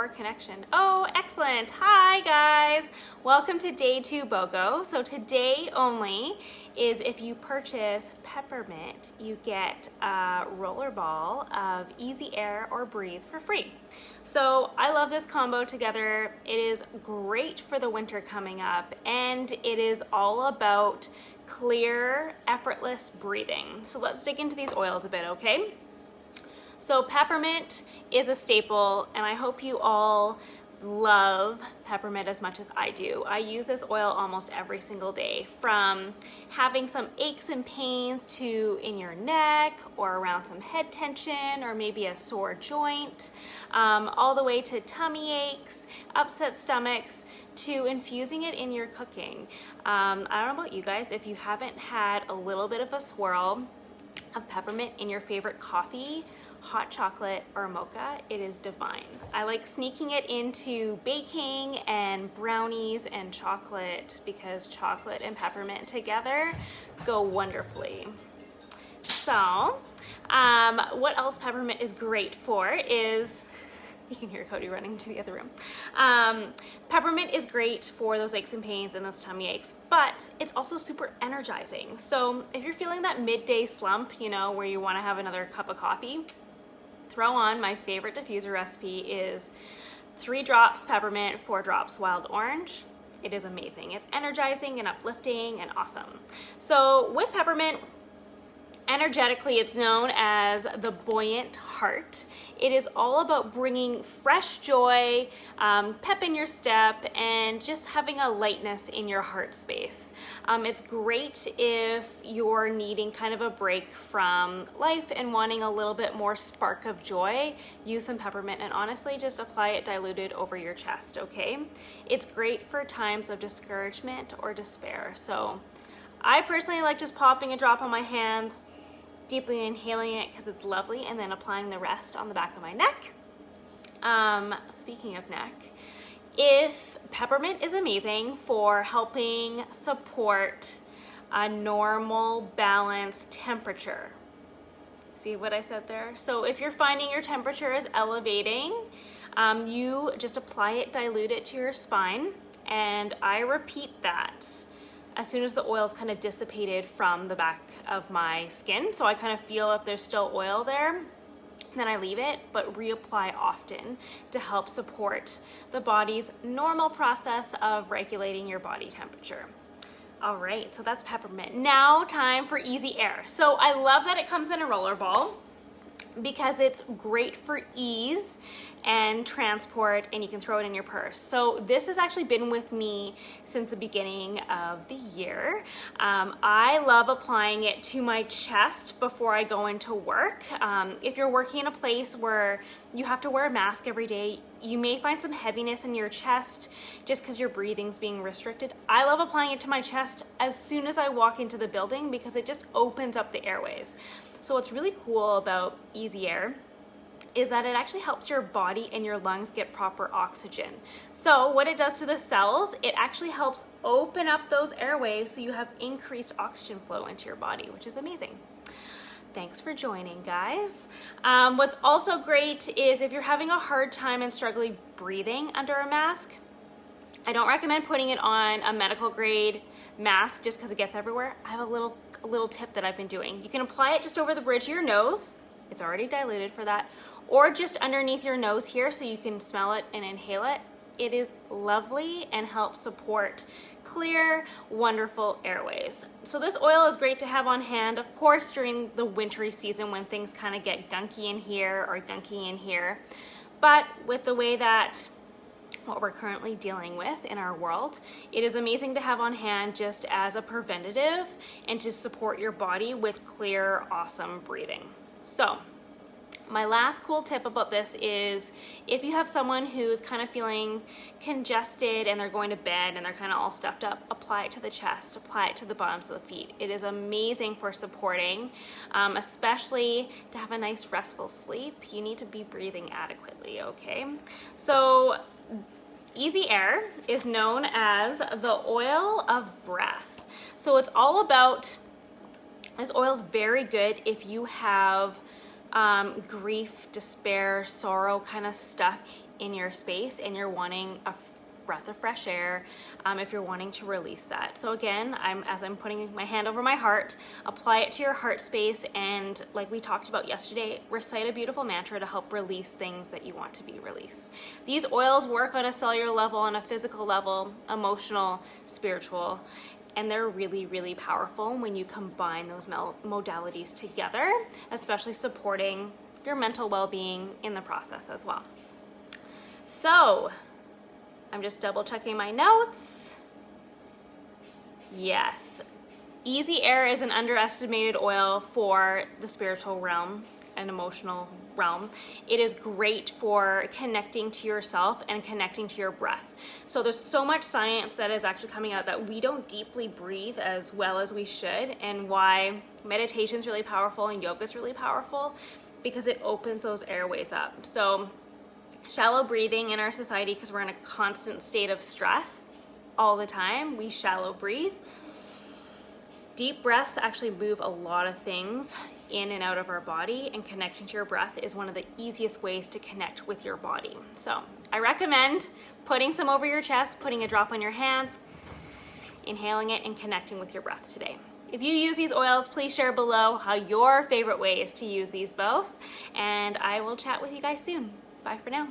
poor connection. Oh, excellent. Hi guys. Welcome to day 2 BOGO. So today only is if you purchase Peppermint, you get a Rollerball of Easy Air or Breathe for free. So I love this combo together. It is great for the winter coming up, and it is all about clear, effortless breathing. So let's dig into these oils a bit, okay? So peppermint is a staple, and I hope you all love peppermint as much as I do. I use this oil almost every single day, from having some aches and pains to in your neck or around some head tension or maybe a sore joint, all the way to tummy aches, upset stomachs, to infusing it in your cooking. I don't know about you guys, if you haven't had a little bit of a swirl of peppermint in your favorite coffee, hot chocolate, or mocha, it is divine. I like sneaking it into baking and brownies and chocolate because chocolate and peppermint together go wonderfully. So what else peppermint is great for is, you can hear Cody running to the other room. Peppermint is great for those aches and pains and those tummy aches, but it's also super energizing. So if you're feeling that midday slump, you know, where you want to have another cup of coffee, throw on my favorite diffuser recipe is 3 drops peppermint, 4 drops wild orange. It is amazing. It's energizing and uplifting and awesome. So with peppermint, energetically, it's known as the buoyant heart. It is all about bringing fresh joy, pep in your step, and just having a lightness in your heart space. It's great if you're needing kind of a break from life and wanting a little bit more spark of joy. Use some peppermint and honestly just apply it diluted over your chest, okay? It's great for times of discouragement or despair. So I personally like just popping a drop on my hand, deeply inhaling it because it's lovely, and then applying the rest on the back of my neck. Speaking of neck, if peppermint is amazing for helping support a normal, balanced temperature. See what I said there? So if you're finding your temperature is elevating, you just apply it, dilute it to your spine, and I repeat that as soon as the oil's kind of dissipated from the back of my skin. So I kind of feel if there's still oil there, then I leave it, but reapply often to help support the body's normal process of regulating your body temperature. All right, so that's peppermint. Now time for Easy Air. So I love that it comes in a roller ball because it's great for ease and transport, and you can throw it in your purse. So this has actually been with me since the beginning of the year. I love applying it to my chest before I go into work. If you're working in a place where you have to wear a mask every day, you may find some heaviness in your chest just because your breathing's being restricted. I love applying it to my chest as soon as I walk into the building because it just opens up the airways. So what's really cool about Easy Air is that it actually helps your body and your lungs get proper oxygen. So what it does to the cells, it actually helps open up those airways so you have increased oxygen flow into your body, which is amazing. Thanks for joining, guys. What's also great is if you're having a hard time and struggling breathing under a mask, I don't recommend putting it on a medical grade mask just because it gets everywhere. I have a little tip that I've been doing. You can apply it just over the bridge of your nose. It's already diluted for that. Or just underneath your nose here so you can smell it and inhale it. It is lovely and helps support clear, wonderful airways. So this oil is great to have on hand, of course, during the wintry season when things kind of get gunky in here or gunky in here. But with the way that what we're currently dealing with in our world, it is amazing to have on hand just as a preventative and to support your body with clear, awesome breathing. So my last cool tip about this is if you have someone who's kind of feeling congested and they're going to bed and they're kind of all stuffed up, apply it to the chest, apply it to the bottoms of the feet. It is amazing for supporting, especially to have a nice restful sleep. You need to be breathing adequately, okay? So Easy Air is known as the oil of breath. So it's all about, this oil is very good if you have grief, despair, sorrow kind of stuck in your space and you're wanting a breath of fresh air, if you're wanting to release that. So again, as I'm putting my hand over my heart, apply it to your heart space, and like we talked about yesterday, recite a beautiful mantra to help release things that you want to be released. These oils work on a cellular level, on a physical level, emotional, spiritual, and they're really, really powerful when you combine those modalities together, especially supporting your mental well-being in the process as well. So, I'm just double checking my notes. Yes, Easy Air is an underestimated oil for the spiritual realm and emotional realm. It is great for connecting to yourself and connecting to your breath. So there's so much science that is actually coming out that we don't deeply breathe as well as we should, and why meditation is really powerful and yoga is really powerful, because it opens those airways up. So shallow breathing in our society, because we're in a constant state of stress all the time, we shallow breathe. Deep breaths actually move a lot of things in and out of our body, and connecting to your breath is one of the easiest ways to connect with your body. So I recommend putting some over your chest, putting a drop on your hands, inhaling it, and connecting with your breath today. If you use these oils, please share below how your favorite way is to use these both, and I will chat with you guys soon. Bye for now.